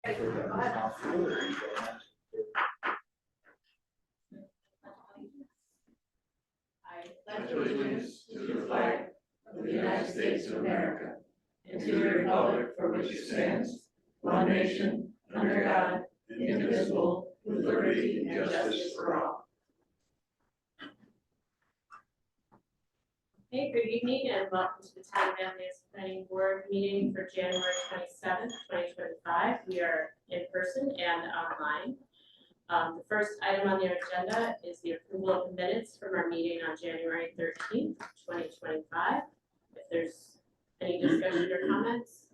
I pledge allegiance to the flag of the United States of America and to the republic for which it stands, one nation, under God, indivisible, with liberty and justice for all. Hey, good evening and welcome to the Town of Manlius Planning Board meeting for January 27th, 2025. We are in person and online. The first item on the agenda is the approval of the minutes from our meeting on January 13th, 2025. If there's any discussion or comments,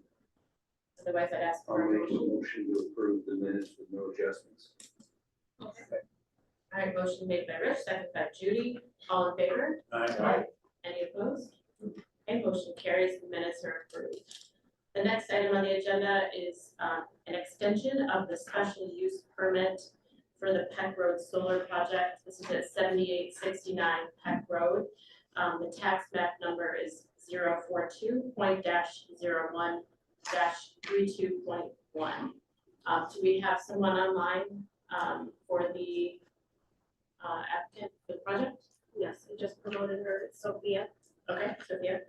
otherwise I'd ask for a motion to approve the minutes with no adjustments. Okay. All right, motion made by Rich, second by Judy. All in favor? Aye. Any opposed? Okay, motion carries. The minutes are approved. The next item on the agenda is an extension of the special use permit for the Peck Road Solar Project. This is at 7869 Peck Road. The tax map number is 042.01-32.1. Do we have someone online for the applicant for the project? Yes, I just promoted her. It's Sophia. Okay, Sophia.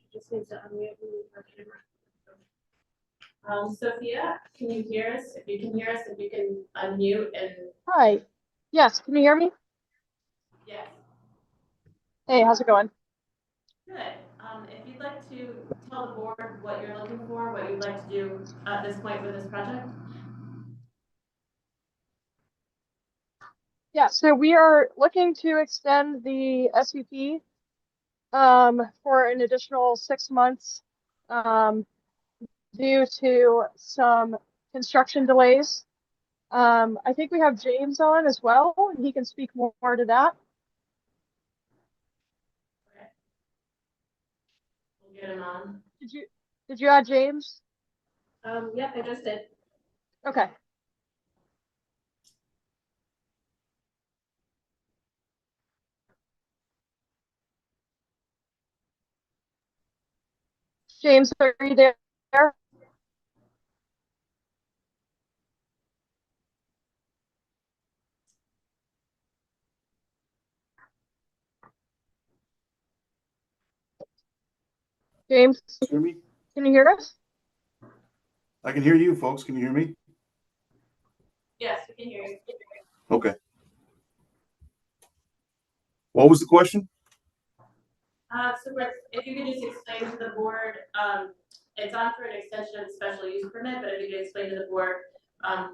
She just needs to unmute and leave her camera. Sophia, can you hear us? If you can hear us, if you can unmute and Hi. Yes, can you hear me? yes, Hey, how's it going? good. If you'd like to tell the board what you're looking for, what you'd like to do at this point with this project. Yeah, so we are looking to extend the SUP for an additional 6 months due to some construction delays. I think we have James on as well, and he can speak more to that. Okay. We'll get him on. Did you add James? Yep, I just did. Okay. James, are you there? James, Hear me? can you hear us? I can hear you, folks. Can you hear me? Yes, we can hear you. Okay. What was the question? So Rick, if you could just explain to the board, it's on for an extension of the special use permit, but if you could explain to the board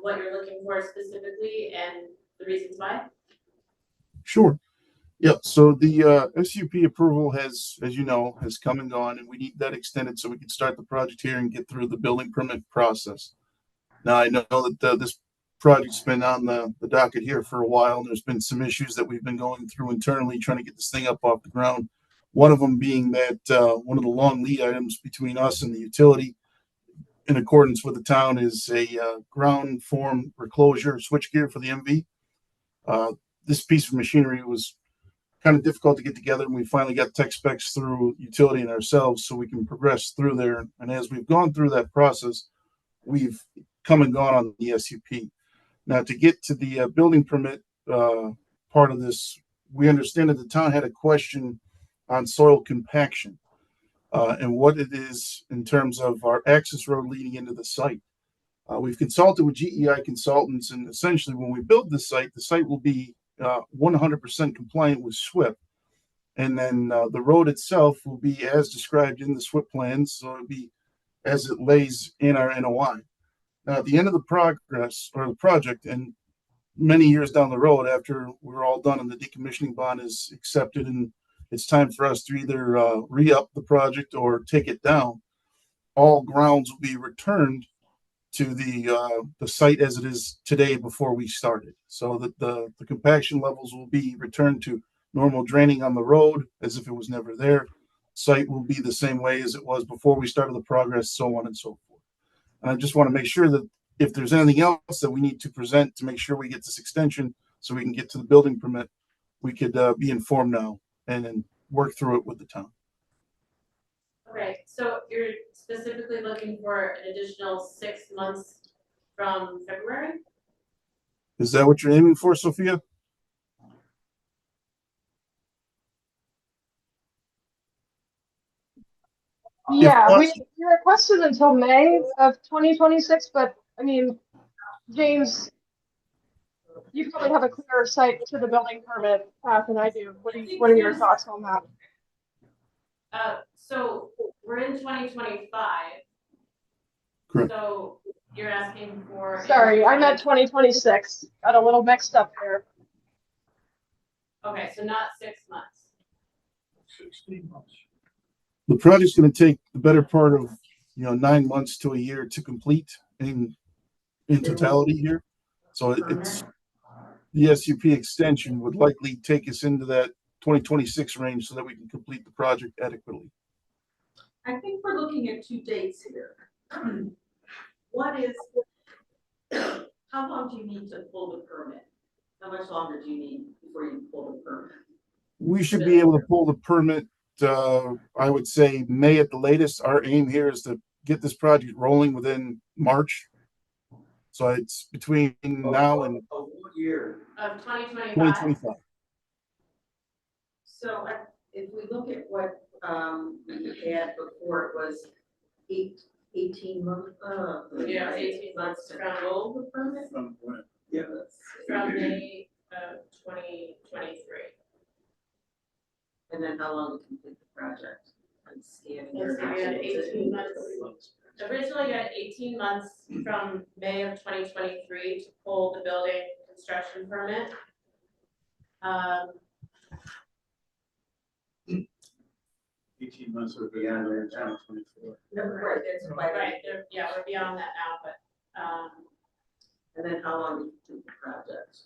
what you're looking for specifically and the reasons why. Sure. Yeah. So the SUP approval has, as you know, has come and gone, and we need that extended so we can start the project here and get through the building permit process. Now, I know that this project's been on the docket here for a while, and there's been some issues that we've been going through internally trying to get this thing up off the ground. One of them being that one of the long lead items between us and the utility, in accordance with the town, is a ground form reclosure switchgear for the MV. This piece of machinery was kind of difficult to get together, and we finally got tech specs through utility and ourselves so we can progress through there. And as we've gone through that process, we've come and gone on the SUP. Now, to get to the building permit part of this, we understand that the town had a question on soil compaction and what it is in terms of our access road leading into the site. We've consulted with GEI consultants, and essentially when we build the site will be 100% compliant with SWIP. And then the road itself will be as described in the SWIP plans, so it'll be as it lays in our NOI. Now, at the end of the progress or the project, and many years down the road, after we're all done and the decommissioning bond is accepted, and it's time for us to either re-up the project or take it down, all grounds will be returned to the site as it is today before we started, so that the compaction levels will be returned to normal draining on the road as if it was never there. site will be the same way as it was before we started the progress, so on and so forth. And I just want to make sure that if there's anything else that we need to present to make sure we get this extension so we can get to the building permit, we could be informed now and then work through it with the town. Okay, so you're specifically looking for an additional 6 months from February? Is that what you're aiming for, Sophia? Yeah, If we requested until May of 2026, but I mean, James, you probably have a clearer sight to the building permit path than I do. What are your thoughts on that? So we're in 2025. Correct. So you're asking for. Sorry, I meant 2026. Got a little mixed up there. Okay, so not 6 months. 16 months. the project's going to take the better part of 9 months to a year to complete in totality here. So it's the SUP extension would likely take us into that 2026 range so that we can complete the project adequately. I think we're looking at two dates here. One is, how long do you need to pull the permit? How much longer do you need before you pull the permit? We should be able to pull the permit, I would say May at the latest. Our aim here is to get this project rolling within March. So it's between now and Of what year? Of 2025. 2025. So if we look at what we had before, it was 18 months. Yeah, 18 months to from- pull the permit. From when? Yeah. From May of 2023. And then how long to complete the project? I'm scanning. Let's see, we had 18 months. Originally, you had 18 months from May of 2023 to pull the building construction permit. 18 months would be on there, 2024. No, right, that's right. Right, yeah, we're beyond that now, but, And then how long to complete the project?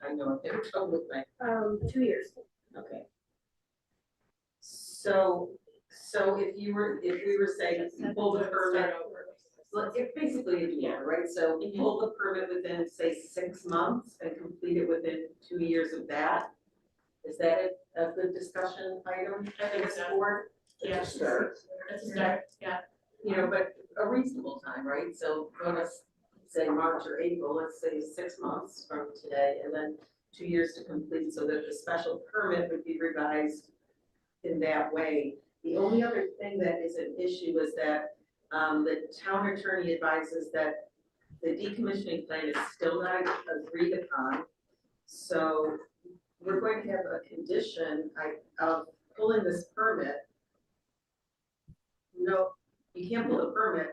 I know, they were trouble with my. 2 years. Okay. So if we were saying pull the permit, well, it's basically a year, right? So pull the permit within, say, 6 months and complete it within 2 years of that. Is that a good discussion item? I think so. Board? Yeah. To start. That's a start, yeah. But a reasonable time, right? So let us say March or April, let's say 6 months from today, and then 2 years to complete, so that the special permit would be revised in that way. The only other thing that is an issue is that the town attorney advises that the decommissioning plan is still not agreed upon. So we're going to have a condition of pulling this permit. No, you can't pull the permit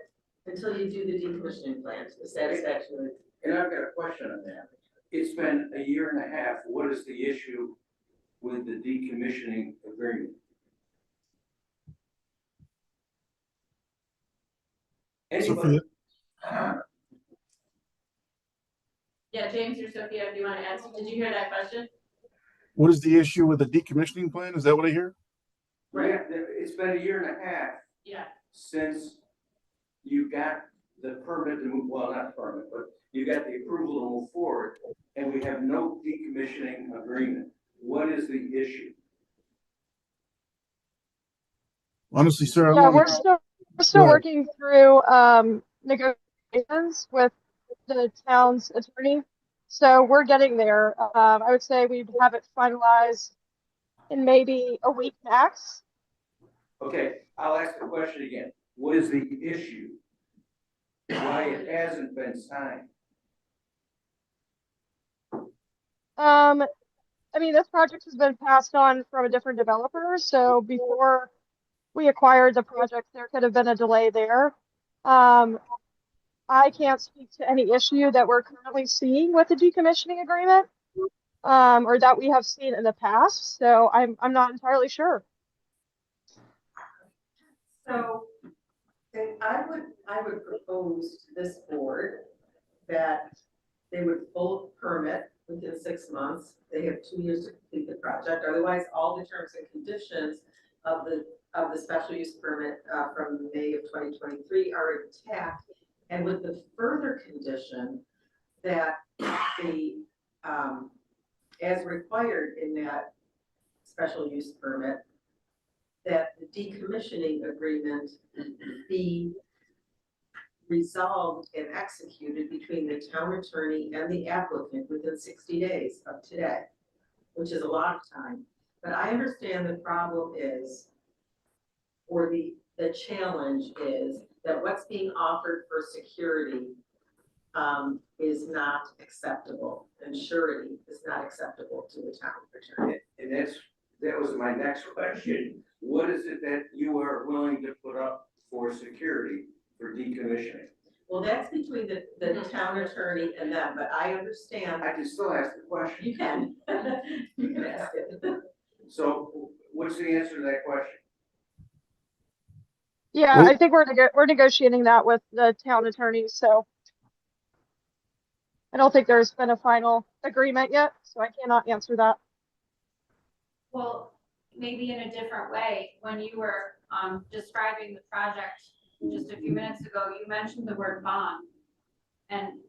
until you do the decommissioning plan to the satisfaction. And I've got a question on that. It's been a year and a half. What is the issue with the decommissioning agreement? Anybody? Yeah, James or Sophia, if you want to answer, did you hear that question? What is the issue with the decommissioning plan? Is that what I hear? Right, it's been a year and a half Yeah, since you got the permit to move, well, not permit, but you got the approval to move forward, and we have no decommissioning agreement. What is the issue? Honestly, sir, Yeah, I'm we're still ahead. working through negotiations with the town's attorney. So we're getting there. I would say we'd have it finalized in maybe a week max. Okay, I'll ask the question again. What is the issue? Why it hasn't been signed? I mean, this project has been passed on from a different developer. So before we acquired the project, there could have been a delay there. I can't speak to any issue that we're currently seeing with the decommissioning agreement, or that we have seen in the past. So I'm not entirely sure. So then I would propose to this board that they would pull a permit within 6 months. They have 2 years to complete the project. Otherwise, all the terms and conditions of the special use permit from May of 2023 are intact. And with the further condition that the, as required in that special use permit, that the decommissioning agreement be resolved and executed between the town attorney and the applicant within 60 days of today, which is a lot of time. But I understand the problem is, or the challenge is, that what's being offered for security is not acceptable, and surety is not acceptable to the town attorney. And that was my next question. What is it that you are willing to put up for security for decommissioning? Well, that's between the town attorney and them, but I understand. I can still ask the question. You can, you can ask it. So what's the answer to that question? Yeah, Well- I think we're negotiating that with the town attorney, so I don't think there's been a final agreement yet, so I cannot answer that. Well, maybe in a different way, when you were describing the project just a few minutes ago, you mentioned the word bond. And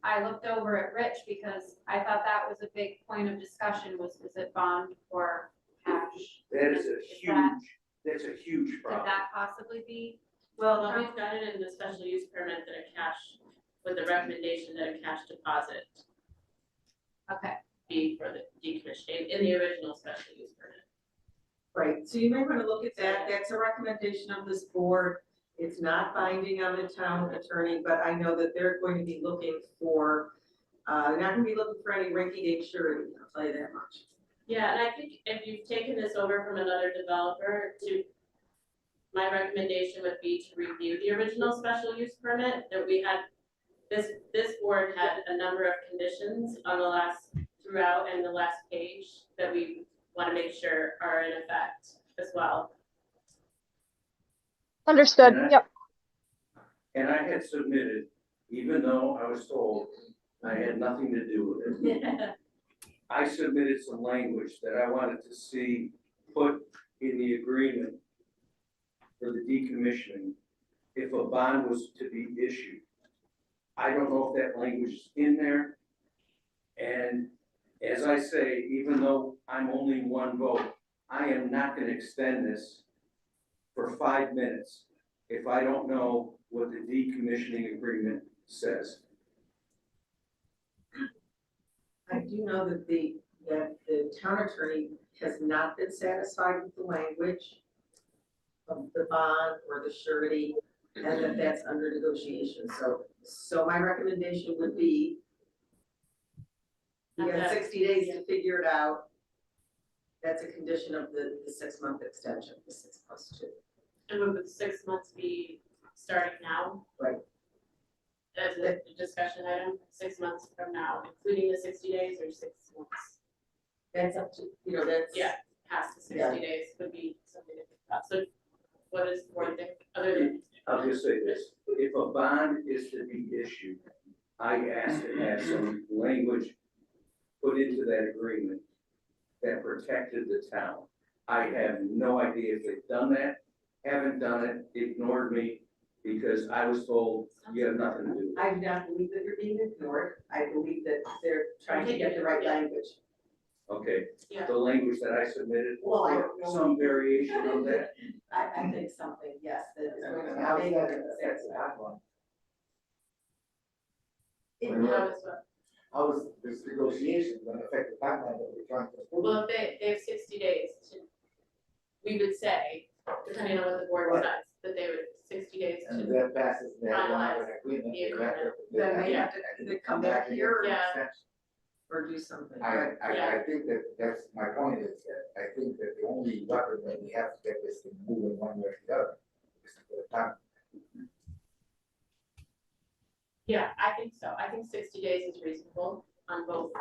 I looked over at Rich because I thought that was a big point of discussion, was is it bond or cash? That is that- that's a huge Could problem. that possibly be? Well, we've got it in the special use permit that a cash, with the recommendation that a cash deposit Okay, be for the decommissioning in the original special use permit. Right, so you may want to look at that. That's a recommendation of this board. It's not binding on the town attorney, but I know that they're going to be looking for, they're not gonna be looking for any rinky-dink surety, I'll tell you that much. Yeah, and I think if you've taken this over from another developer my recommendation would be to review the original special use permit that we had. This board had a number of conditions on throughout and the last page that we want to make sure are in effect as well. Understood, And I- yep. And I had submitted, even though I was told I had nothing to do with it, I submitted some language that I wanted to see put in the agreement for the decommissioning if a bond was to be issued. I don't know if that language is in there. And as I say, even though I'm only one vote, I am not gonna extend this for 5 minutes if I don't know what the decommissioning agreement says. I do know that the town attorney has not been satisfied with the language of the bond or the surety, and that's under negotiation. So my recommendation would be, you got 60 days to figure it out. That's a condition of the 6-month extension, the 6 plus 2. And would the 6 months be starting now? Right. As a discussion item, 6 months from now, including the 60 days or 6 months? That's up to, that's. Yeah, past the 60 Yeah. days would be something to think about. So what is one thing other than, I'll just say this, if a bond is to be issued, I asked to have some language put into that agreement that protected the town. I have no idea if they've done that, haven't done it, ignored me, because I was told you have nothing to do with it. I do not believe that you're being ignored. I believe that they're trying to get the right language. Okay, Yeah. the language that I submitted, Well, I or don't know. some variation of that. I think something, yes, that is going And to how make does that it affect the timeline? how is what? How is this negotiation going to affect the timeline that we're trying to approve? Well, if they have 60 days to, we would say, depending on what the board Right. decides, that they would 60 days And if to, that passes, they have to have an Finalize agreement. the agreement. Then they Yeah. have to either come back here Yeah. or do something. I think that's my point is that I think that the only weapon that we have to get this thing moving one way or the other is to put a time. yeah, I think so. I think 60 days is reasonable on both.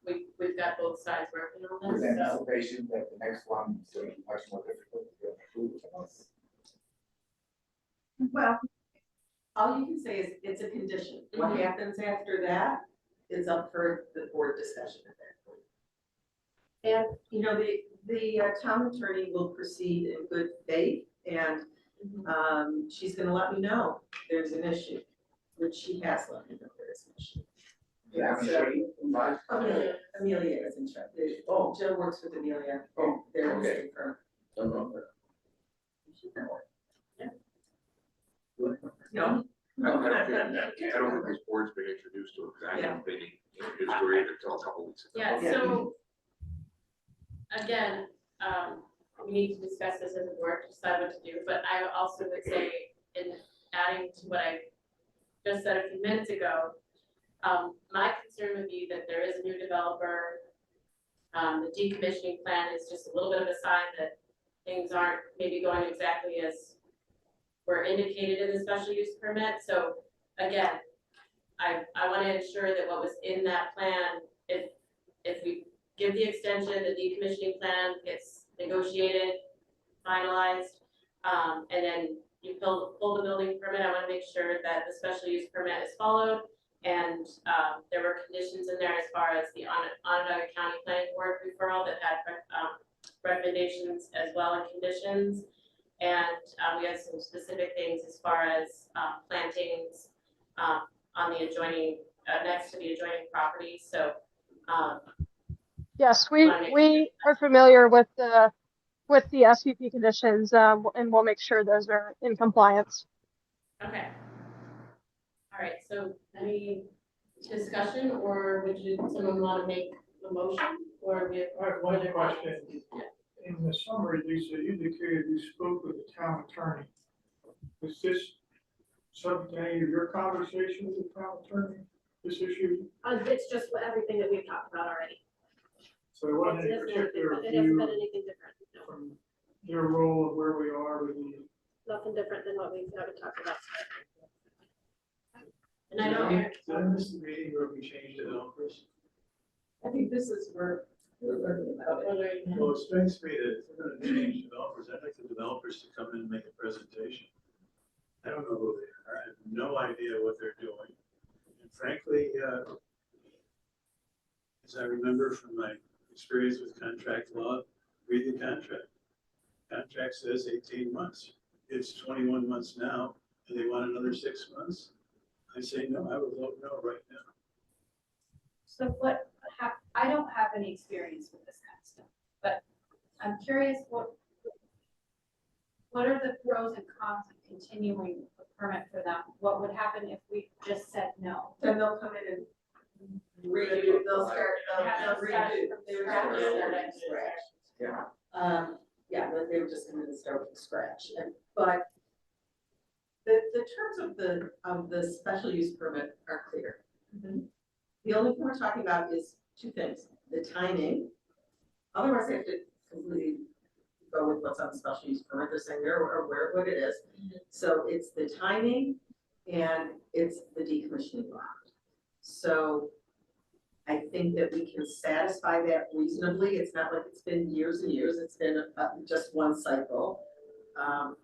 We've got both sides working on With this, so. anticipation that the next one is going to be much more difficult to get approved. Well, all you can say is it's a condition. What Mhm. happens after that is up for the board discussion at that point. And You know, the town attorney will proceed in good faith, and she's gonna let me know there's an issue, which she has let me know there is an issue. Yeah, I'm sure you, right? Amelia is in charge. Oh. Jill works with Amelia. Oh, They're okay. in firm. Don't know that. No? I don't think this board's been introduced to it, because I haven't been introduced to it either until a couple weeks ago. Yeah, so, again, we need to discuss this as a board, decide what to do, but I also would say, in adding to what I just said a few minutes ago, my concern would be that there is a new developer. The decommissioning plan is just a little bit of a sign that things aren't maybe going exactly as were indicated in the special use permit. So again, I want to ensure that what was in that plan, if we give the extension, the decommissioning plan gets negotiated, finalized, and then you pull the building permit, I want to make sure that the special use permit is followed. And there were conditions in there as far as the Onondaga County Planning Board referral that had recommendations as well and conditions. And we had some specific things as far as plantings on the adjoining, next to the adjoining property. So Yes, we are familiar with the SUP conditions, and we'll make sure those are in compliance. okay. All right, so any discussion, or would someone want to make a motion, or One question. In the summary, Lisa, you indicated you spoke with the town attorney. Was this subject to any of your conversation with the town attorney, this issue? it's just everything that we've talked about already. So there wasn't any It particular hasn't been view anything different, no. from their role of where we are with the. Nothing different than what we've already talked about. and I know Did I miss the meeting where we changed developers? I think this is where we're learning about it. Well, it strikes me that if we're gonna change developers, I'd like the developers to come in and make a presentation. I don't know who they are, I have no idea what they're doing. And frankly, as I remember from my experience with contract law, read the contract. Contract says 18 months. It's 21 months now, and they want another 6 months. I say no, I would vote no right now. So I don't have any experience with this kind of stuff, but I'm curious, what are the pros and cons of continuing a permit for them? What would happen if we just said no? Then they'll come in and redo, they'll start, they'll redo. They're Scratch. starting from scratch. Yeah. Yeah, they were just gonna start from scratch, but the terms of the special use permit are clear. The only thing we're talking about is two things, the timing. Otherwise, they have to completely go with what's on the special use permit. They're saying they're aware of what it is. So it's the timing and it's the decommissioning bond. So I think that we can satisfy that reasonably. It's not like it's been years and years. It's been just one cycle. And,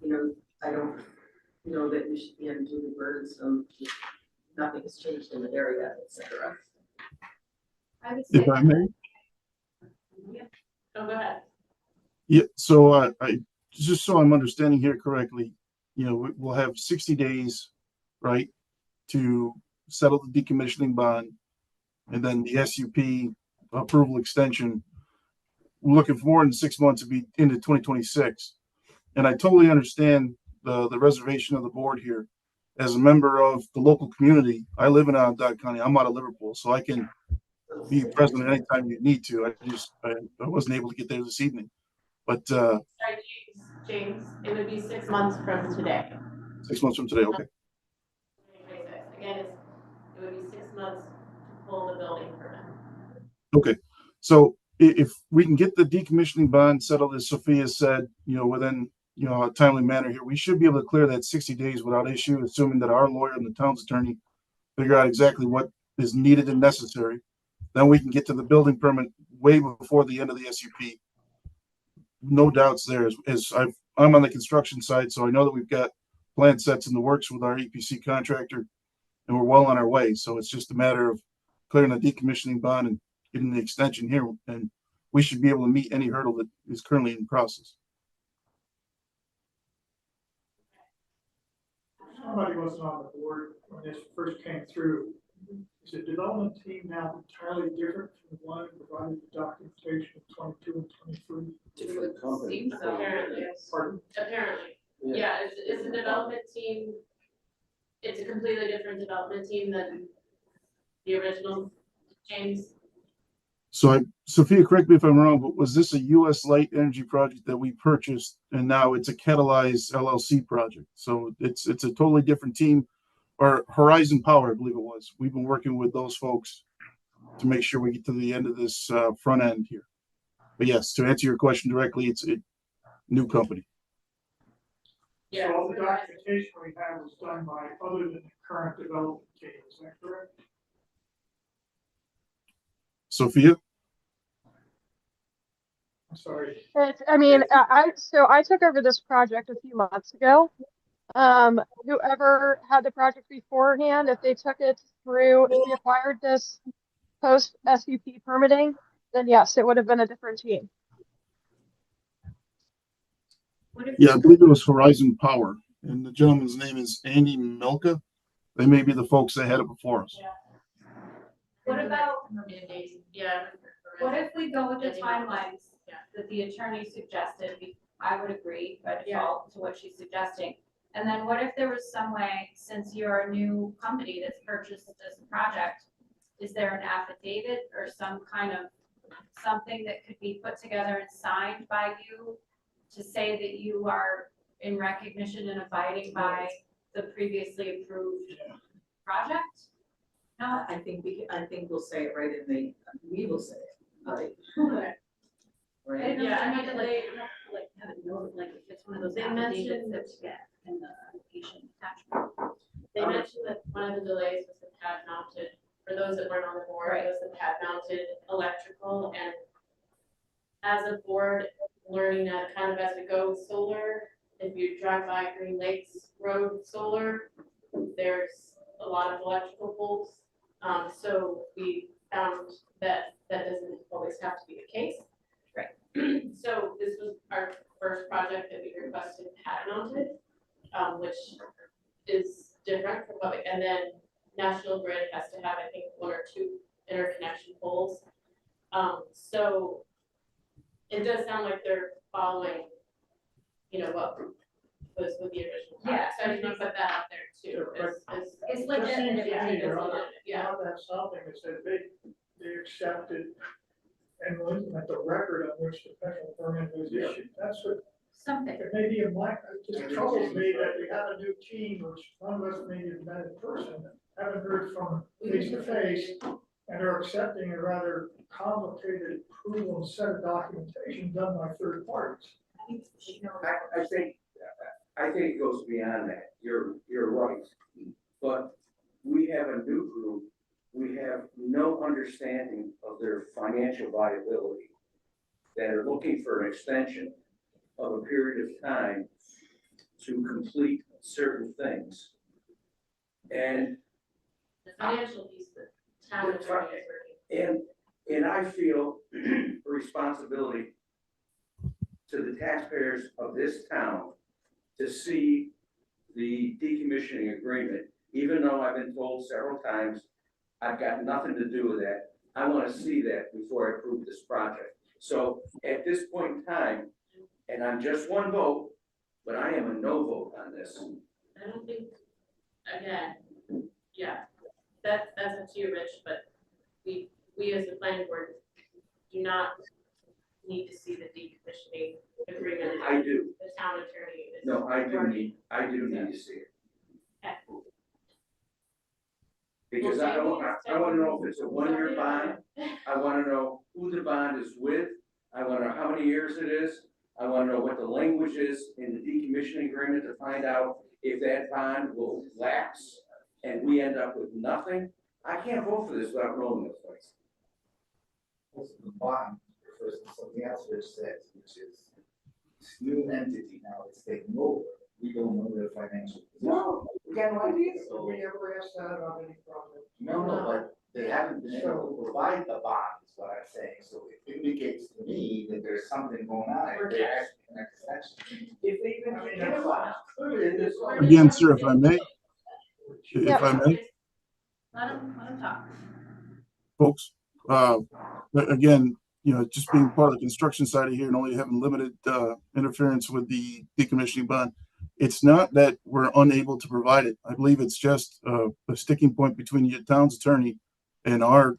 you know, I don't know that we should be unduly burdensome. Nothing has changed in the area, et cetera. I would say If I may. Oh, go ahead. Yeah, so I just so I'm understanding here correctly, you know, we'll have 60 days, right, to settle the decommissioning bond, and then the SUP approval extension. We're looking for more than 6 months to be into 2026. And I totally understand the reservation of the board here. As a member of the local community, I live in Onondaga County. I'm out of Liverpool, so I can be present anytime you need to. I wasn't able to get there this evening, but Sorry, James, it would be 6 months from today. 6 months from today, okay. 2026. Again, it would be 6 months to pull the building permit. Okay, so if we can get the decommissioning bond settled, as Sophia said, you know, within, you know, a timely manner here, we should be able to clear that 60 days without issue, assuming that our lawyer and the town's attorney figure out exactly what is needed and necessary. Then we can get to the building permit way before the end of the SUP. No doubts there. I'm on the construction side, so I know that we've got plan sets in the works with our EPC contractor. and we're well on our way. So it's just a matter of clearing the decommissioning bond and getting the extension here, and we should be able to meet any hurdle that is currently in process. Somebody wasn't on the board when this first came through. Is the development team now entirely different from the one who provided the documentation of 22 and 23? Different company. Seems so. Apparently, Pardon? apparently, yeah, it's a development team. It's a completely different development team than the original, James. So Sophia, correct me if I'm wrong, but was this a U.S. Light Energy project that we purchased, and now it's a Catalyze LLC project? So it's a totally different team, or Horizon Power, I believe it was. We've been working with those folks to make sure we get to the end of this front end here. But yes, to answer your question directly, it's a new company. Yeah. So all the documentation we have was done by other than the current development team, is that correct? Sophia? I'm sorry. I mean, I took over this project a few months ago. Whoever had the project beforehand, if they took it through, if we acquired this post SUP permitting, then yes, it would have been a different team. Yeah, I believe it was Horizon Power, and the gentleman's name is Andy Milka. They may be the folks that had it before us. What about, Yeah. what if we go with the timelines that the attorney suggested? I would agree by default to what she's suggesting. And then what if there was some way, since you're a new company that's purchased this project, is there an affidavit or some kind of something that could be put together and signed by you to say that you are in recognition and abiding by the previously approved project? No, I think we'll say it right in the, we will say it, right? Right? Yeah, I mean, Like, have it known, like, if it's one of those They affidavits mentioned- that we get in the application attachment. they mentioned that one of the delays was the pad mounted, for those that weren't on the board, it was the pad mounted electrical, and as a board, learning that kind of as we go with solar, if you drive by Green Lakes Road Solar, there's a lot of electrical poles. So we found that that doesn't always have to be the case. Right. So this was our first project that we requested pad mounted, which is different from what, and then National Grid has to have, I think, 1 or 2 interconnection poles. So it does sound like they're following, what was with the original project. So I just want to put that out there too. It's Just legit. seems to me, Yeah, you ought to have something that said they accepted and looking at the record on which the special permit was issued. That's what, Something. it may be a black, it just troubles me that we have a new team, which one of us maybe have met in person, haven't heard from face to face, and are accepting a rather complicated approval and set of documentation done by third parties. I think it goes beyond that. You're right. But we have a new group. We have no understanding of their financial viability. That are looking for an extension of a period of time to complete certain things. And The financial piece, the town attorney is working. And I feel a responsibility to the taxpayers of this town to see the decommissioning agreement, even though I've been told several times, I've got nothing to do with that. I want to see that before I approve this project. So at this point in time, and I'm just one vote, but I am a no vote on this. I don't think, again, yeah, that's up to you, Rich, but we as the planning board do not need to see the decommissioning agreement. I do. The town attorney is. No, I do need to see it. Okay. Because I want to know if it's a 1-year bond. I want to know who the bond is with. I want to know how many years it is. I want to know what the language is in the decommissioning agreement to find out if that bond will lapse and we end up with nothing. I can't vote for this without knowing this place. Also, the bond refers to something else which says, which is this new entity now it's taking over. we don't know their financial position. No, We got no idea, so so, we ever asked that on any project. no, but they haven't been able to provide the bond, is what I'm saying, so it indicates to me that there's something going on, if they're asking an extension. If they even I mean, get a bond. Clearly, this. Again, sir, if I may, if I may, Let him talk. folks, again, just being part of the construction side of here and only having limited interference with the decommissioning bond, it's not that we're unable to provide it. I believe it's just a sticking point between your town's attorney and our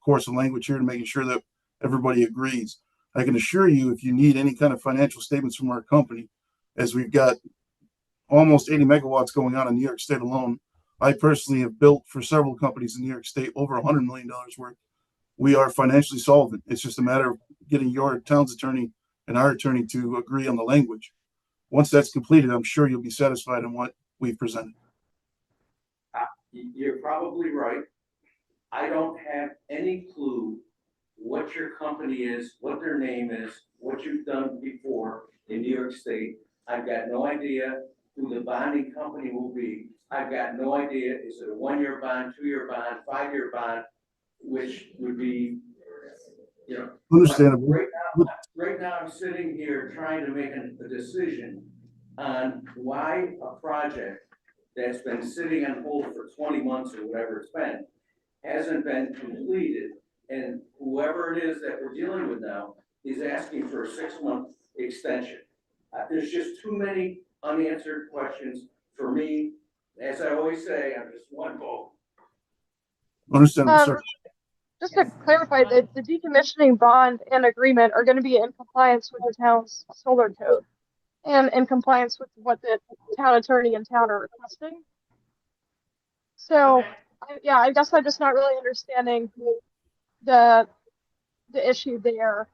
course of language here to making sure that everybody agrees. I can assure you, if you need any kind of financial statements from our company, as we've got almost 80 megawatts going on in New York State alone, I personally have built for several companies in New York State over $100 million worth. We are financially solvent. It's just a matter of getting your town's attorney and our attorney to agree on the language. Once that's completed, I'm sure you'll be satisfied in what we've presented. You're probably right. I don't have any clue what your company is, what their name is, what you've done before in New York State. I've got no idea who the bonding company will be. I've got no idea, is it a 1-year bond, 2-year bond, 5-year bond, which would be, Understandable. Right now I'm sitting here trying to make a decision on why a project that's been sitting on hold for 20 months or whatever it's been, hasn't been completed. And whoever it is that we're dealing with now is asking for a 6-month extension. There's just too many unanswered questions for me. As I always say, I'm just one vote. Understandable, sir. Just to clarify, the decommissioning bond and agreement are going to be in compliance with the town's solar code and in compliance with what the town attorney and town are requesting. So, I guess I'm just not really understanding the issue there.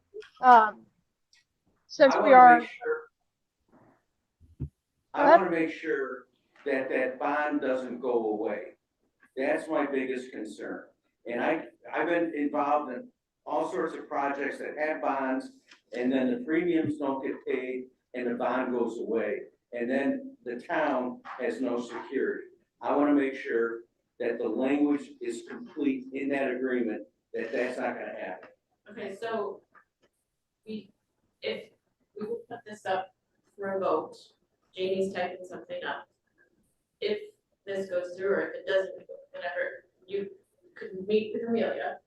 Since we are. I want to make sure that that bond doesn't go away. That's my biggest concern. And I've been involved in all sorts of projects that have bonds, and then the premiums don't get paid and the bond goes away. And then the town has no security. I want to make sure that the language is complete in that agreement, that that's not going to happen. Okay, so if we will put this up for a vote, Jamie's typing something up. If this goes through or if it doesn't, whatever, you could meet with Amelia.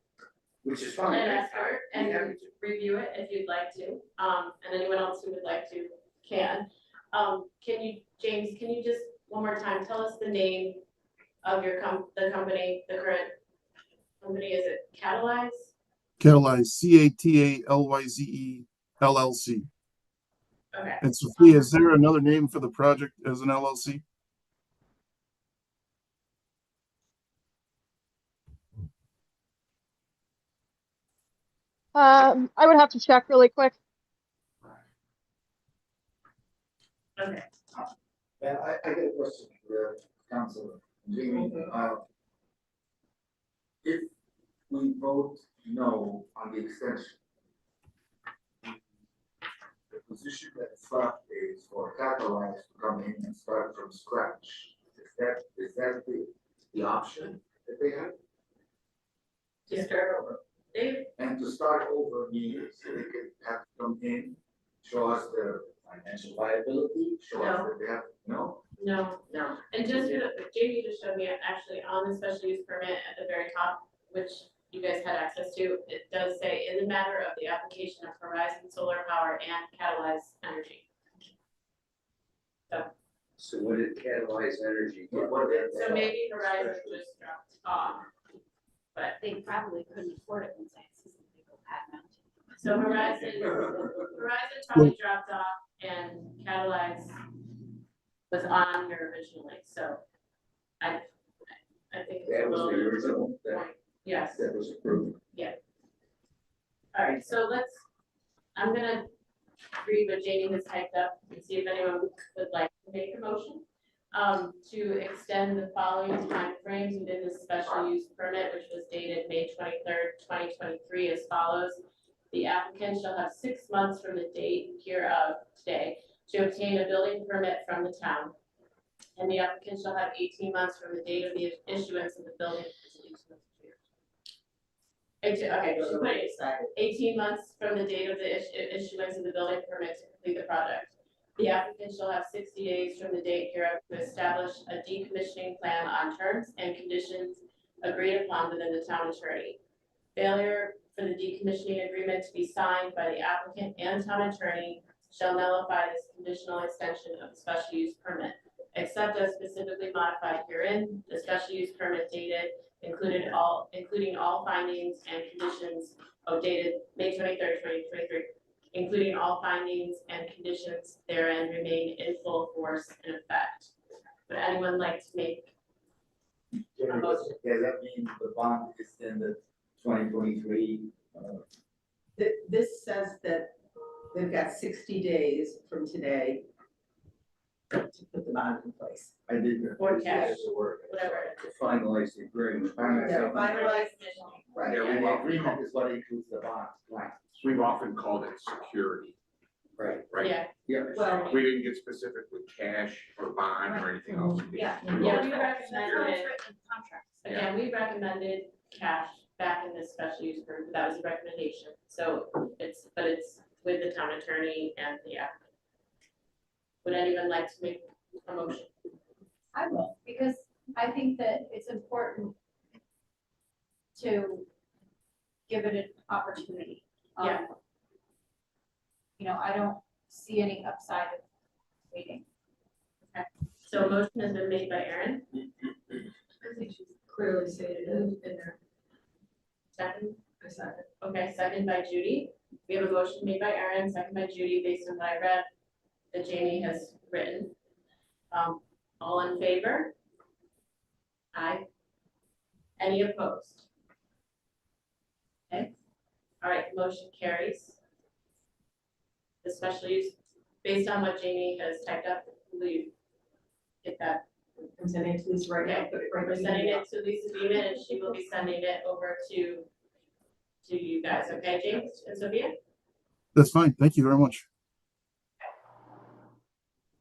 Which is fine. And ask her and review it if you'd like to. And anyone else who would like to can. James, can you just one more time tell us the name of your the company, the current company? Is it Catalyze? Catalyze, CATALYZE LLC. Okay. And Sophia, is there another name for the project as an LLC? I would have to check really quick. Okay. Yeah, I get a question for Councilor Jamie. If we vote no on the extension, the position that's left is for Catalyze to come in and start from scratch. Is that the option that they have? To start over. And to start over means they could have to come in, show us their financial viability, show us that they have, no? No. And just Jamie just showed me actually on the special use permit at the very top, which you guys had access to, it does say in the matter of the application of Horizon Solar Power and Catalyze Energy. So what did Catalyze Energy do? So maybe Horizon just dropped off, but They probably couldn't afford it once I system they go patent. so Horizon probably dropped off and Catalyze was on here originally, so I think it's That a was little the bit original, point. Yes. that was approved. All right, so I'm gonna read what Jamie has typed up and see if anyone would like to make a motion to extend the following timeframes within the special use permit, which was dated May 23rd, 2023 as follows. The applicant shall have 6 months from the date hereof today to obtain a building permit from the town. And the applicant shall have 18 months from the date of the issuance of the building. Okay, so put it aside. 18 months from the date of the issuance of the building permit to complete the project. The applicant shall have 60 days from the date hereof to establish a decommissioning plan on terms and conditions agreed upon within the town attorney. Failure for the decommissioning agreement to be signed by the applicant and town attorney shall nullify this conditional extension of the special use permit, except as specifically modified herein. The special use permit dated including all findings and conditions dated May 23rd, 2023, including all findings and conditions therein remain in full force and effect. Would anyone like to make a motion? Does that mean the bond is in the 2023? This says that they've got 60 days from today to put the bond in place. I didn't. Or cash. The word. Whatever. To finalize the agreement. Yeah, finalize right. Yeah, And the agreement is what includes the bond, right? We've often called it security, Right. right? Yeah, Yeah. Well, We didn't get specific with cash or bond or anything else. Yeah. yeah, we That's how recommended it's it. written in contracts. Again, we recommended cash back in this special use permit. That was a recommendation. So it's with the town attorney and the applicant. Would anyone like to make a motion? I will, because I think that it's important to give it an opportunity. Yeah. You know, I don't see any upside of waiting. So a motion has been made by Erin. I think she's clearly stated it in there. Second. I second. Okay, second by Judy. We have a motion made by Erin, second by Judy, based on what I read that Jamie has written. All in favor? Aye. Any opposed? Okay, all right, motion carries. The special use, based on what Jamie has typed up, will you get that? I'm sending it to Lisa right now. Okay, Put it right we're in the sending email. it to Lisa Beeman and she will be sending it over to you guys, okay, James and Sophia? That's fine. Thank you very much.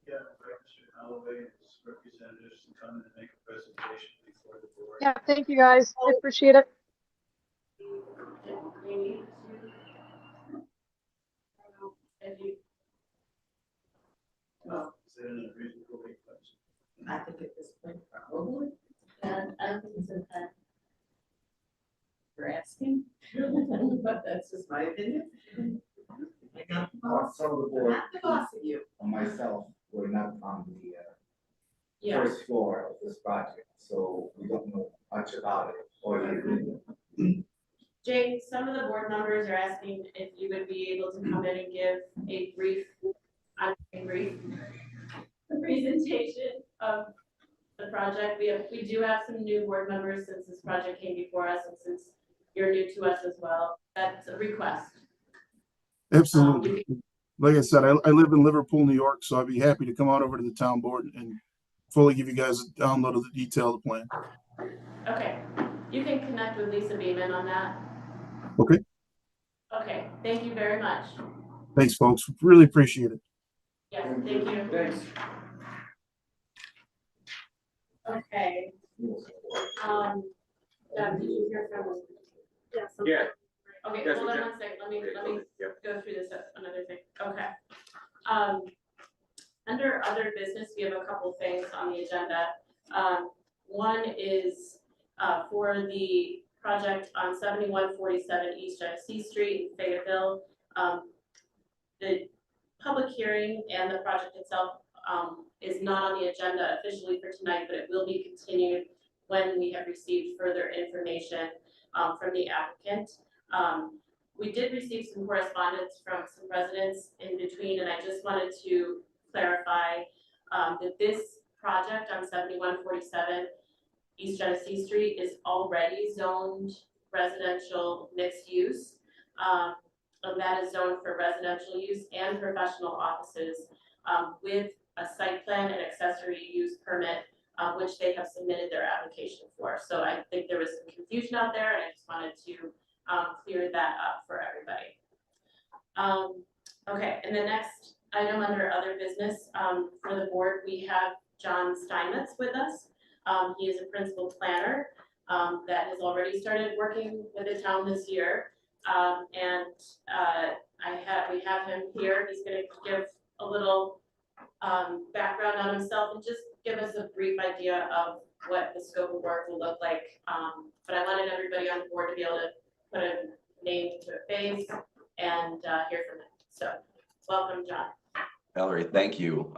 Yeah, Mr. Holloway and his representatives to come and make a presentation before the board. Yeah, thank you guys. I appreciate it. Is that an unreasonable request? I think at this point, probably, And I don't think it's in time. you're asking, but that's just my opinion. I got the boss, Some of the board, not the boss of you. and myself, were not on the Yeah, first floor of this project, so we don't know much about it or the agreement. Jane, some of the board members are asking if you would be able to come in and give a brief presentation of the project. We do have some new board members since this project came before us and since you're new to us as well. That's a request. Absolutely. Like I said, I live in Liverpool, New York, so I'd be happy to come on over to the town board and fully give you guys a download of the detailed plan. Okay, you can connect with Lisa Beeman on that. Okay. Okay, thank you very much. Thanks, folks. Really appreciate it. Yes, thank you. Thanks. Okay. Did you hear from? Yes. Yeah. Okay, Yes, hold on we can. 1 second. Let me Yep. go through this, another thing. Okay. Under other business, we have a couple things on the agenda. One is for the project on 7147 East Genesee Street in Fayetteville. The public hearing and the project itself is not on the agenda officially for tonight, but it will be continued when we have received further information from the applicant. We did receive some correspondence from some residents in between, and I just wanted to clarify that this project on 7147 East Genesee Street is already zoned residential mixed use. And that is zoned for residential use and professional offices with a site plan and accessory use permit, which they have submitted their application for. So I think there was some confusion out there, and I just wanted to clear that up for everybody. Okay, and the next item under other business, for the board, we have John Steinmetz with us. He is a principal planner, that has already started working with the town this year. We have him here. He's gonna give a little, background on himself and just give us a brief idea of what the scope of work will look like. But I wanted everybody on the board to be able to put a name to a face and, hear from him. So, welcome, John. Valerie, thank you.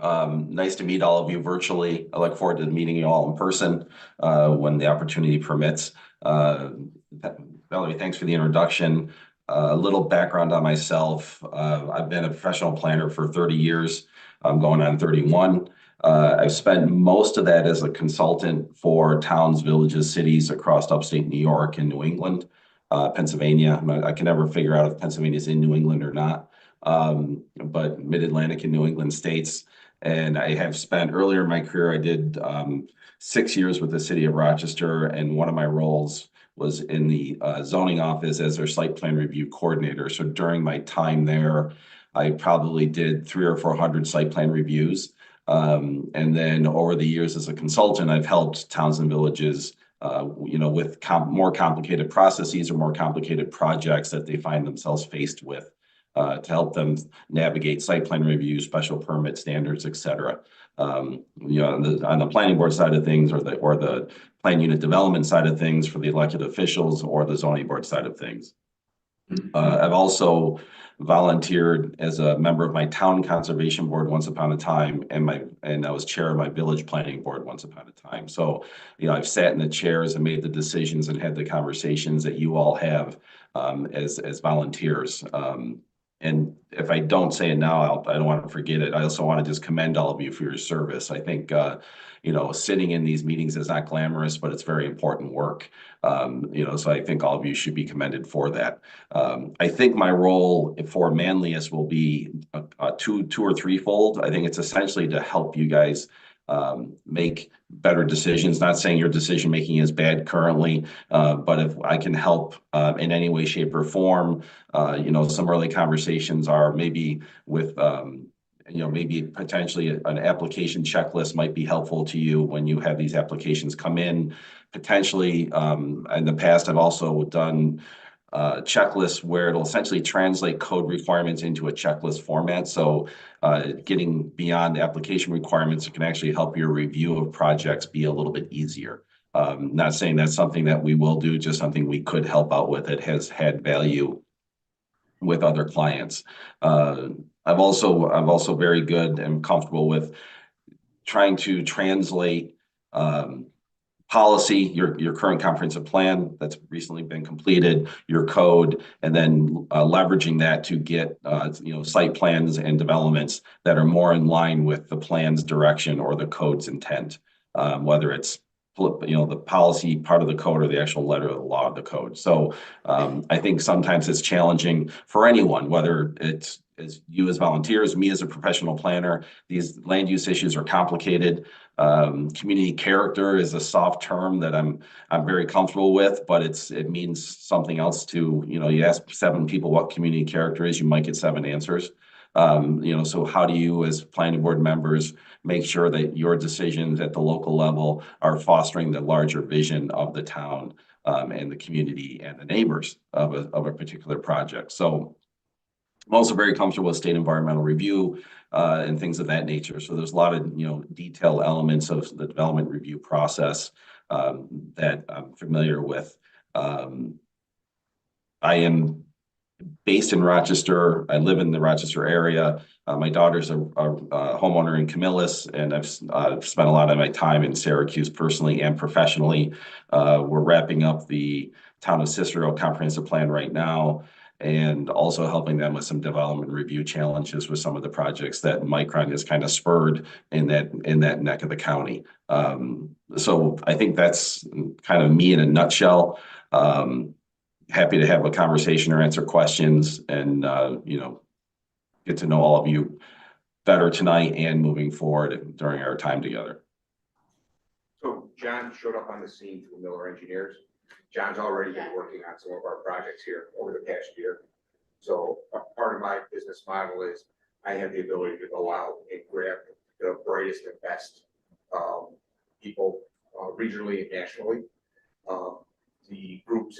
Nice to meet all of you virtually. I look forward to meeting you all in person when the opportunity permits. Valerie, thanks for the introduction. A little background on myself. I've been a professional planner for 30 years. I'm going on 31. I've spent most of that as a consultant for towns, villages, cities across upstate New York and New England, Pennsylvania. I can never figure out if Pennsylvania's in New England or not. But Mid-Atlantic and New England states. And I have spent earlier in my career, I did 6 years with the city of Rochester, and one of my roles was in the zoning office as their site plan review coordinator. So during my time there, I probably did 300 or 400 site plan reviews. And then over the years as a consultant, I've helped towns and villages with more complicated processes or more complicated projects that they find themselves faced with. To help them navigate site plan review, special permit standards, et cetera. On the planning board side of things, or the plan unit development side of things for the elected officials, or the zoning board side of things. I've also volunteered as a member of my town conservation board once upon a time, and I was chair of my village planning board once upon a time. So, I've sat in the chairs and made the decisions and had the conversations that you all have as volunteers. And if I don't say it now, I don't want to forget it. I also want to just commend all of you for your service. I think, sitting in these meetings is not glamorous, but it's very important work. So I think all of you should be commended for that. I think my role for Manlius will be two or threefold. I think it's essentially to help you guys make better decisions. Not saying your decision making is bad currently, but if I can help in any way, shape, or form, some early conversations are maybe with maybe potentially an application checklist might be helpful to you when you have these applications come in. Potentially, in the past, I've also done checklists where it'll essentially translate code requirements into a checklist format. So getting beyond the application requirements, it can actually help your review of projects be a little bit easier. Not saying that's something that we will do, just something we could help out with. It has had value with other clients. I'm also very good and comfortable with trying to translate policy, your current comprehensive plan that's recently been completed, your code, and then leveraging that to get site plans and developments that are more in line with the plan's direction or the code's intent, whether it's the policy part of the code or the actual letter of the law of the code. So I think sometimes it's challenging for anyone, whether it's you as volunteers, me as a professional planner. These land use issues are complicated. Community character is a soft term that I'm very comfortable with, but it means something else to, you ask 7 people what community character is, you might get 7 answers. So how do you as planning board members make sure that your decisions at the local level are fostering the larger vision of the town and the community and the neighbors of a particular project? So I'm also very comfortable with state environmental review and things of that nature. So there's a lot of detailed elements of the development review process that I'm familiar with. I am based in Rochester. I live in the Rochester area. My daughter's a homeowner in Camillus, and I've spent a lot of my time in Syracuse personally and professionally. We're wrapping up the Town of Cicero comprehensive plan right now, and also helping them with some development review challenges with some of the projects that Micron has kind of spurred in that neck of the county. So I think that's kind of me in a nutshell. Happy to have a conversation or answer questions and get to know all of you better tonight and moving forward during our time together. So John showed up on the scene through Miller Engineers. John's already been working on some of our projects here over the past year. So a part of my business model is I have the ability to go out and grab the brightest and best people regionally and nationally. The group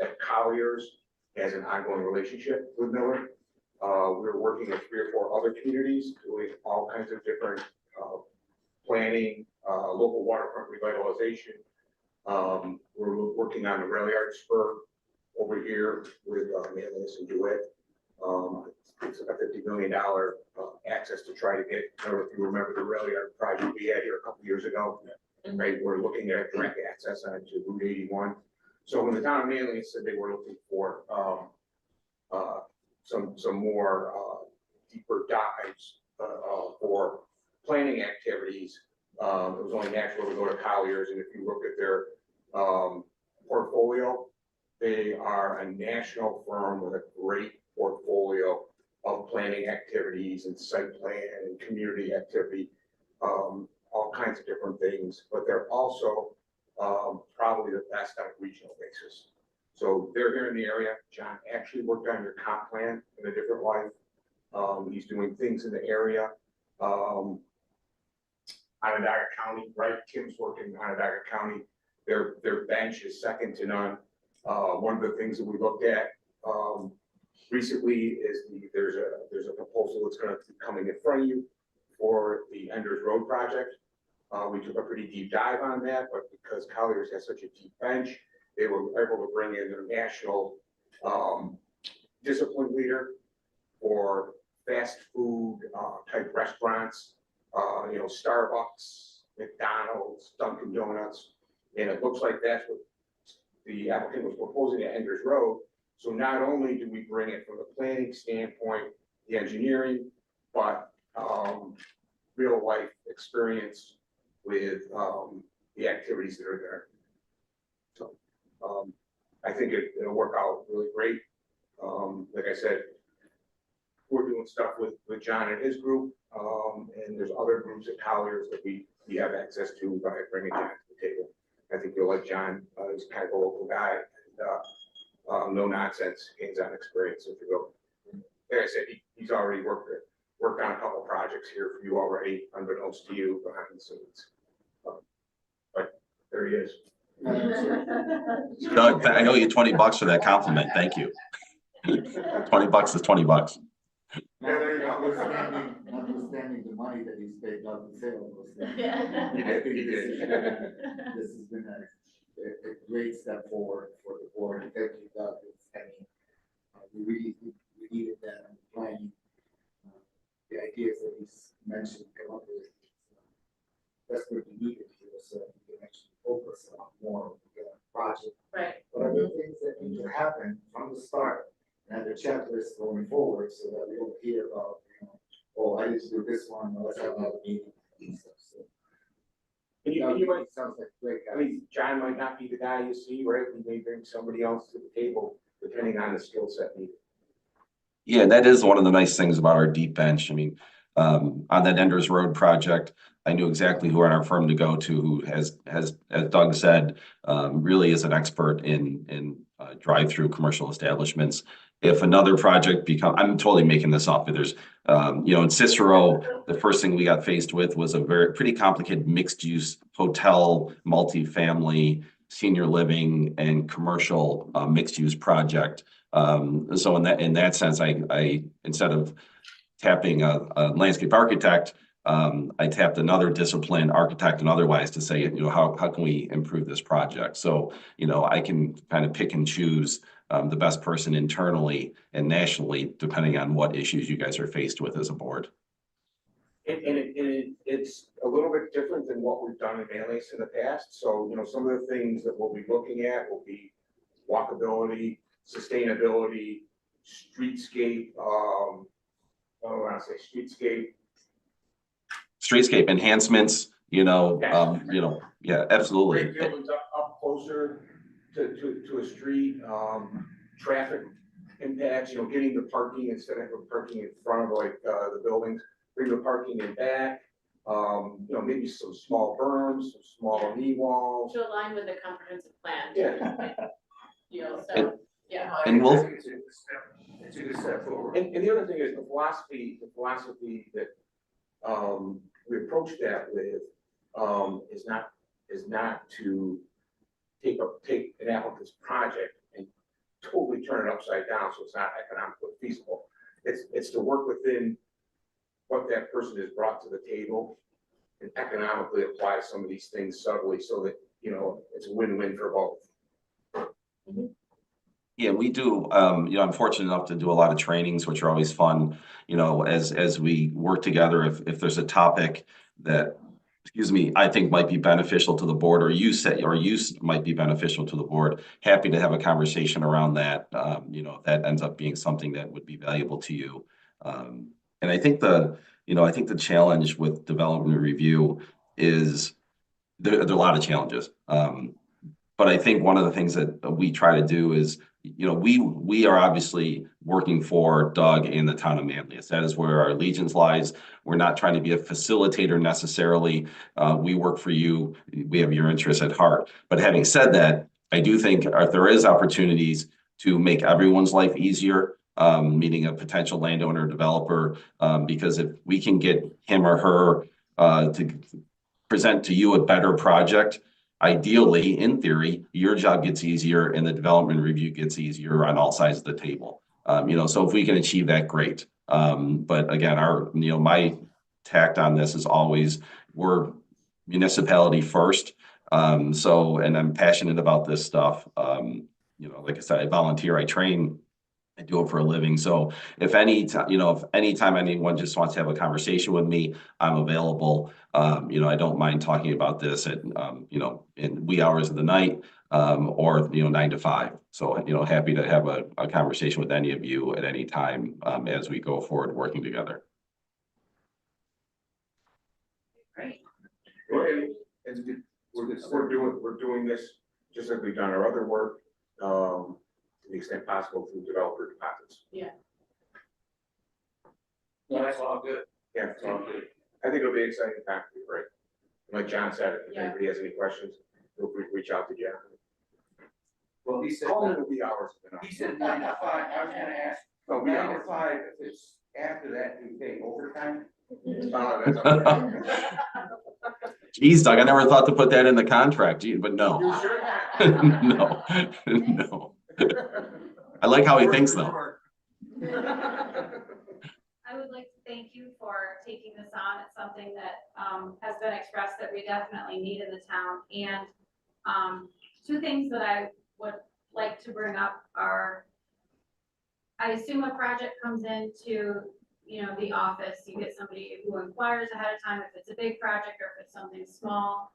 at Colliers has an ongoing relationship with Miller. We're working with 3 or 4 other communities doing all kinds of different planning, local waterfront revitalization. We're working on the rail yard spur over here with Manlius and DeWitt. It's a $50 million access to try to get, I don't know if you remember the rail yard project we had here a couple years ago. Right, we're looking at direct access onto Route 81. So when the town of Manlius said they were looking for some more deeper dives for planning activities, it was only natural to go to Colliers. And if you look at their portfolio, they are a national firm with a great portfolio of planning activities and site plan and community activity, all kinds of different things, but they're also probably the best on a regional basis. So they're here in the area. John actually worked on your comp plan in a different life. He's doing things in the area. Onondaga County, right? Tim's working in Onondaga County. Their bench is second to none. One of the things that we looked at recently is there's a proposal that's going to be coming in front of you for the Enders Road project. We took a pretty deep dive on that, but because Colliers has such a deep bench, they were able to bring in their national discipline leader for fast food type restaurants, Starbucks, McDonald's, Dunkin' Donuts, and it looks like that's what the applicant was proposing at Enders Road. So not only do we bring it from the planning standpoint, the engineering, but real life experience with the activities that are there. So I think it'll work out really great. Like I said, we're doing stuff with John and his group, and there's other groups at Colliers that we have access to by bringing John to the table. I think you'll like John. He's kind of a local guy, and no nonsense, hands-on experience. If you go, like I said, he's already worked on a couple projects here for you already, unbeknownst to you behind the scenes. But there he is. Doug, I owe you $20 for that compliment. Thank you. $20 is $20. Yeah, there you go. Notwithstanding the money that he's paid out the sale of those things. I think this has been a great step forward for the board. And thank you, Doug. We needed that planning. The ideas that he's mentioned come up with. That's what we needed here, so we can actually focus on more of the project. Right. But other things that need to happen from the start, and have the checklist going forward, so that we don't hear about, oh, I need to do this one, let's have another meeting and stuff. So You might, sounds like a great guy. I mean, John might not be the guy you see, right? We may bring somebody else to the table, depending on the skill set needed. Yeah, that is one of the nice things about our deep bench. I mean, on that Enders Road project, I knew exactly who in our firm to go to, who has, as Doug said, really is an expert in drive-through commercial establishments. If another project I'm totally making this up, but there's, in Cicero, the first thing we got faced with was a pretty complicated mixed-use hotel, multifamily, senior living, and commercial mixed-use project. So in that sense, I instead of tapping a landscape architect, I tapped another discipline, architect and otherwise, to say, how can we improve this project? So, I can kind of pick and choose the best person internally and nationally, depending on what issues you guys are faced with as a board. It's a little bit different than what we've done in Manlius in the past. So, some of the things that we'll be looking at will be walkability, sustainability, streetscape, Streetscape enhancements, yeah, absolutely. Bring buildings up closer to a street, traffic impacts, getting the parking instead of parking in front of the buildings, bring the parking in back, maybe some small berms, some small knee walls. To align with the comprehensive plan. Yeah. So, yeah. And we'll. It's It's a good step forward. And the other thing is the philosophy that, we approach that with, is not to take an applicant's project and totally turn it upside down, so it's not economically feasible. It's to work within what that person has brought to the table and economically apply some of these things subtly so that, you know, it's a win-win for both. Yeah, we do, I'm fortunate enough to do a lot of trainings, which are always fun, as we work together, if there's a topic that, I think might be beneficial to the board, or might be beneficial to the board, happy to have a conversation around that, that ends up being something that would be valuable to you. And I think the challenge with development review is there are a lot of challenges. But I think one of the things that we try to do is, we are obviously working for Doug and the town of Manlius. That is where our allegiance lies. We're not trying to be a facilitator necessarily. We work for you. We have your interests at heart. But having said that, I do think there is opportunities to make everyone's life easier, meaning a potential landowner or developer, because if we can get him or her to present to you a better project, ideally, in theory, your job gets easier and the development review gets easier on all sides of the table. So if we can achieve that, great. But again, my tact on this is always, we're municipality first. And I'm passionate about this stuff. Like I said, I volunteer, I train, I do it for a living. So if anytime anyone just wants to have a conversation with me, I'm available. I don't mind talking about this at, in wee hours of the night, or, 9 to 5. So, happy to have a conversation with any of you at any time, as we go forward working together. Great. And we're doing this just like we've done our other work, to the extent possible through developer deposits. Yeah. No, that's all good. Yeah, it's all good. I think it'll be exciting time for you, right? Like John said, if Yeah. anybody has any questions, feel free to reach out to John. Well, he said, Call it a wee hours. he said 9 to 5. I was gonna ask, Oh, wee 9 hours. to 5, if it's after that, do you pay overtime? That's up there. Geez, Doug, I never thought to put that in the contract, but no. You sure? No, no. I like how he thinks though. I would like to thank you for taking this on. It's something that has been expressed that we definitely need in the town. And two things that I would like to bring up are, I assume a project comes into, the office, you get somebody who inquires ahead of time if it's a big project or if it's something small.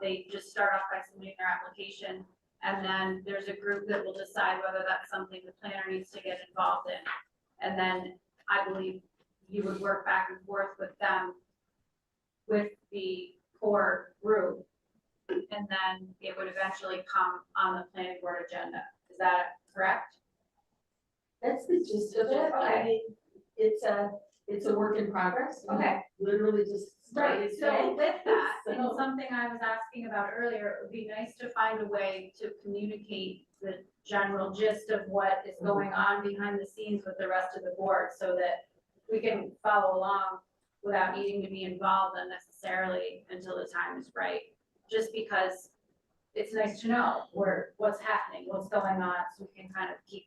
They just start off by submitting their application, and then there's a group that will decide whether that's something the planner needs to get involved in. And then I believe you would work back and forth with them, with the core group, and then it would eventually come on the planning board agenda. Is that correct? That's the gist of it. I mean, it's a work in progress. Okay. Literally just started Right, so today. with that, and So- something I was asking about earlier, it would be nice to find a way to communicate the general gist of what is going on behind the scenes with the rest of the board, so that we can follow along without needing to be involved unnecessarily until the time is right. Just because it's nice to know what's happening, what's going on, so we can kind of keep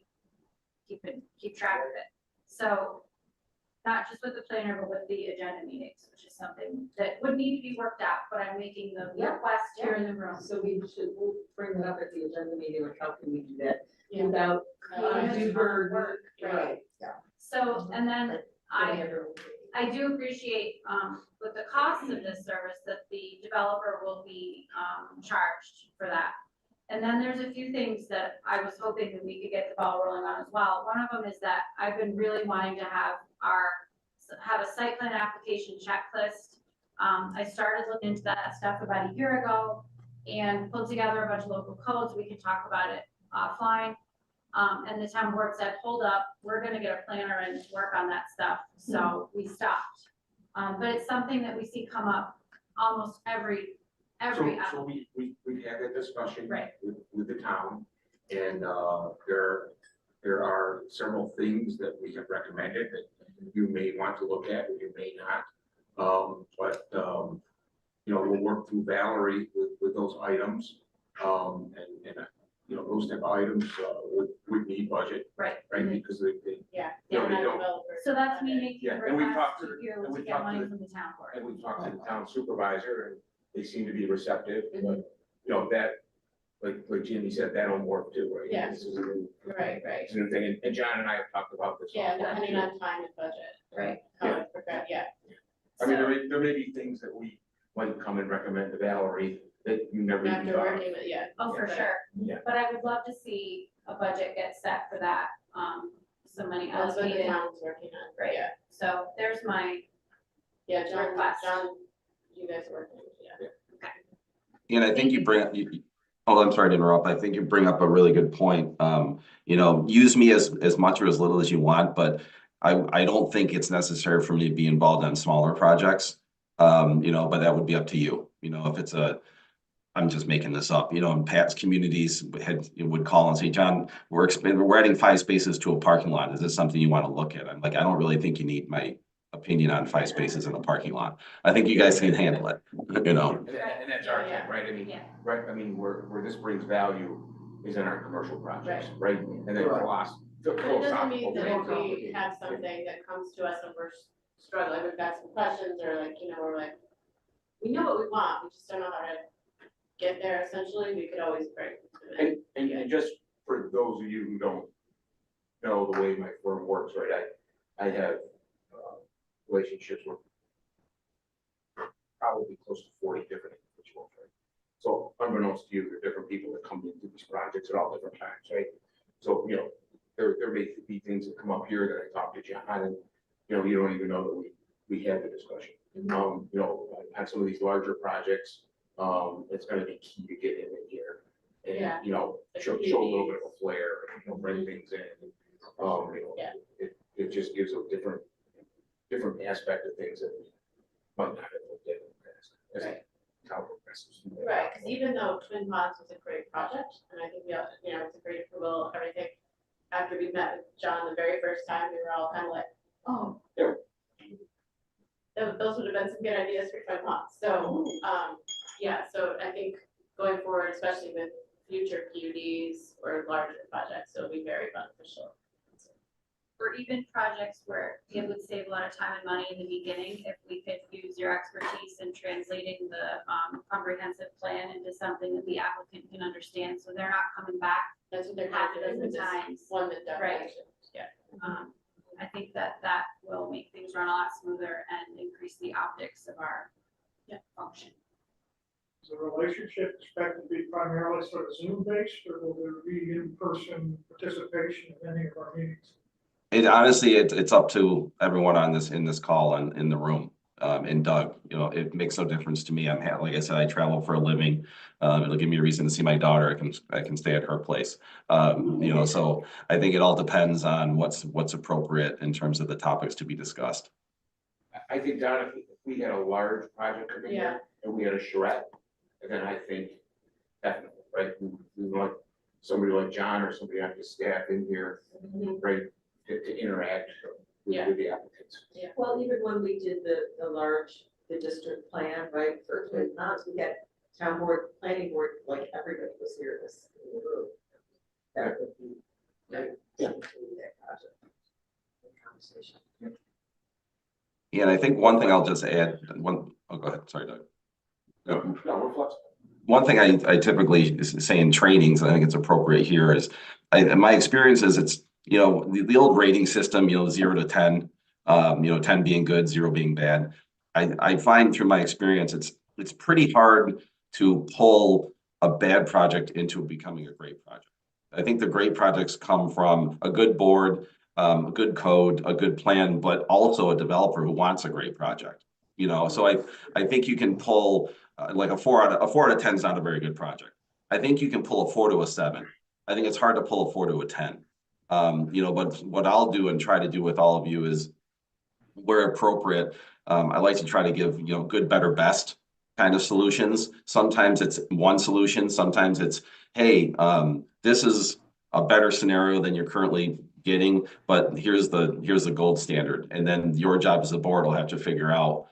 track of it. So not just with the planner, but with the agenda meetings, which is something that would need to be worked out, but I'm making the Yeah, request here in the room. So we'll bring that up at the agenda meeting, like how can we do that Yeah. without Creating a undue ton of burden? work, Right, yeah. So, and then Getting I everyone- do appreciate, with the cost of this service, that the developer will be, charged for that. And then there's a few things that I was hoping that we could get the ball rolling on as well. One of them is that I've been really wanting to have a site plan application checklist. I started looking into that stuff about a year ago and pulled together a bunch of local codes. We can talk about it offline. And the town board said, hold up, we're gonna get a planner and work on that stuff. So we stopped. But it's something that we see come up almost every So we've had that discussion Right. with the town, and there are several things that we have recommended that you may want to look at, or you may not. You know, we'll work through Valerie with those items. You know, those type of items, would need budget, Right. right? Because they, Yeah. No, they're they not don't. developers. So that's me making Yeah, a and we've request talked to- to here and to we've get talked money to- from the town board. and we talked to the town supervisor, and they seem to be receptive, but, Mhm. you know, that, like Jimmy said, that'll morph too, right? Yeah. This is a new, Right, it's a new thing, and John and I have talked about this. Yeah, offline, depending too. on time and budget, right? How it progress, yeah. I mean, So, there may be things that we might come and recommend to Valerie that you never even after thought of. working with, yeah. Oh, for Right. sure. Yeah. But I would love to see a budget get set for that, some money That's what the allocated. town's working on, Right. yeah. So there's my, Yeah, John, Request. you guys are working, yeah. And I think you bring, oh, I'm sorry to interrupt. I think you bring up a really good point. You know, use me as much or as little as you want, but I don't think it's necessary for me to be involved on smaller projects. You know, but that would be up to you. You know, if it's I'm just making this up, you know, in Pat's communities would call and say, John, we're adding 5 spaces to a parking lot. Is this something you want to look at? I'm like, I don't really think you need my opinion on 5 spaces in a parking lot. I think you guys can handle it, you know. And that's our Yeah, thing, right? I mean, yeah. right, I mean, where this brings value is in our commercial projects, right? And then But it doesn't mean philosophical that things. if we have something that comes to us and we're struggling, we've got some questions, or like, you know, we're like, we know what we want, we just don't know how to get there, essentially, we could always bring it to it. And just for those of you who don't know the way my firm works, right, I have relationships with probably close to 40 different individuals, right? So unbeknownst to you, there are different people that come into these projects at all different times, right? So, you know, there may be things that come up here that I talk to John, and, you know, you don't even know that we had the discussion. You know, on some of these larger projects, it's gonna be key to get him in here. Yeah. And, you know, show a little bit of a flair, you know, bring things in. You know, Yeah. it just gives a different aspect of things that we might not have looked at in the past. as Right. town progresses. Right, because even though Twin Ponds was a great project, and I think we all, you know, it's a great approval, everything. After we met with John the very first time, we were all kind of like, oh. Yeah. Those would have been some good ideas for Twin Ponds, so, yeah, so I think going forward, especially with future PUDs or larger projects, it'll be very beneficial. Or even projects where it would save a lot of time and money in the beginning if we could use your expertise in translating the comprehensive plan into something that the applicant can understand, so they're not coming back. That's what they're Half kind a of dozen this times. one that Right. definition, yeah. I think that will make things run a lot smoother and increase the optics of our function. Is the relationship expected to be primarily sort of Zoom based, or will there be in-person participation in any of our meetings? It honestly, it's up to everyone in this call and in the room. And Doug, you know, it makes no difference to me. Like I said, I travel for a living. It'll give me a reason to see my daughter. I can stay at her place. You know, so I think it all depends on what's appropriate in terms of the topics to be discussed. I think, Don, if we had a large project come in Yeah. here and we had a charrette, then I think definitely, right? We want somebody like John or somebody on his staff in here, right, to interact Yeah. with the applicants. Well, even when we did the district plan, right, for Twin Ponds, we had town board, planning board, like everybody was here this in the room. That would be, right, Yeah. that project. Conversation. Yeah, and I think one thing I'll just add, go ahead, sorry, Doug. No, we're flexible. One thing I typically say in trainings, I think it's appropriate here is, my experience is it's, you know, the old rating system, you know, 0 to 10, you know, 10 being good, 0 being bad. I find through my experience, it's pretty hard to pull a bad project into becoming a great project. I think the great projects come from a good board, a good code, a good plan, but also a developer who wants a great project. You know, so I think you can pull like a 4 out of 10 is not a very good project. I think you can pull a 4 to a 7. I think it's hard to pull a 4 to a 10. You know, but what I'll do and try to do with all of you is, where appropriate, I like to try to give, you know, good, better, best kind of solutions. Sometimes it's one solution. Sometimes it's, hey, this is a better scenario than you're currently getting, but here's the gold standard. And then your job as a board will have to figure out,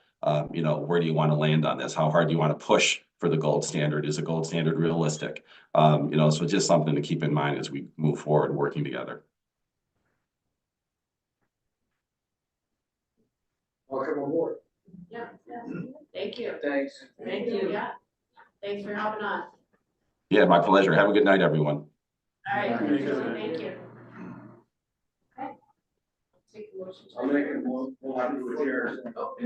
you know, where do you want to land on this? How hard do you want to push for the gold standard? Is the gold standard realistic? You know, so just something to keep in mind as we move forward working together. Welcome aboard. Yeah, thank you. Thanks. Thank you, yeah. Thanks for hopping on. Yeah, my pleasure. Have a good night, everyone. All right, Thank you. thank you. Okay. Take a motion. I'll make it more, we'll have to adjourn. Oh.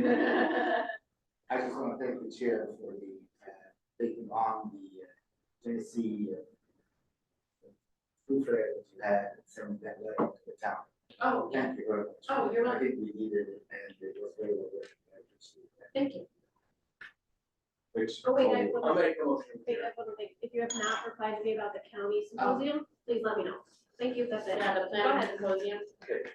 I just want to thank the chair for the, taking on the Tennessee food fair that you had, and sending that letter to the town. Oh, yeah, Thank you very much. Oh, you're I welcome. think we needed it, and it was very well written. I appreciate that. thank you. Oh, wait, I have I'll one, make a motion. wait, I have one more thing. If you have not replied to me about the county symposium, please let me know. Thank you, that's it. Yeah, the Go planning ahead. symposium.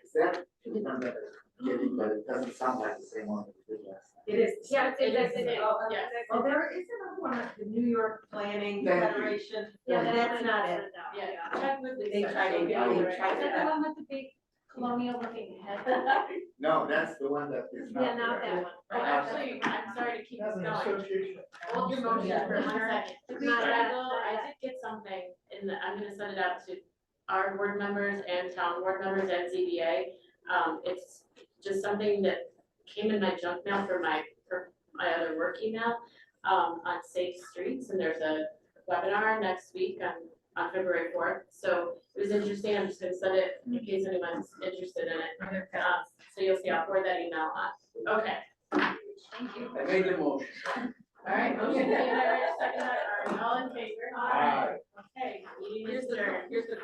Is that the one that I'm getting, but it doesn't sound like the same one that we did last time? It is. Yeah, it's It is. exactly. Yes. Oh, there is another one at the New York Planning Thank you. Federation. Yeah, That's not it. Yeah, check with Lisa. They tried to get She'll be it. right Is that the back. one with the big colonial looking head? No, that's the one that is not. Yeah, not correct. that one. Oh, actually, I'm sorry to keep this That's an going. association. Hold your motion Yeah. for 1 second. It's not that, I did get something, and I'm gonna send it out to our board members and town board members and ZBA. It's just something that came in my junk mail for my other work email, on safe streets, and there's a webinar next week on February 4th. So it was interesting, I'm just gonna send it in case anyone's interested in it. So you'll see, I'll forward that email on. Okay, Thank you. I made the motion. all right, motion made, second, are we all in favor? Aye. Okay, meeting is adjourned. Here's the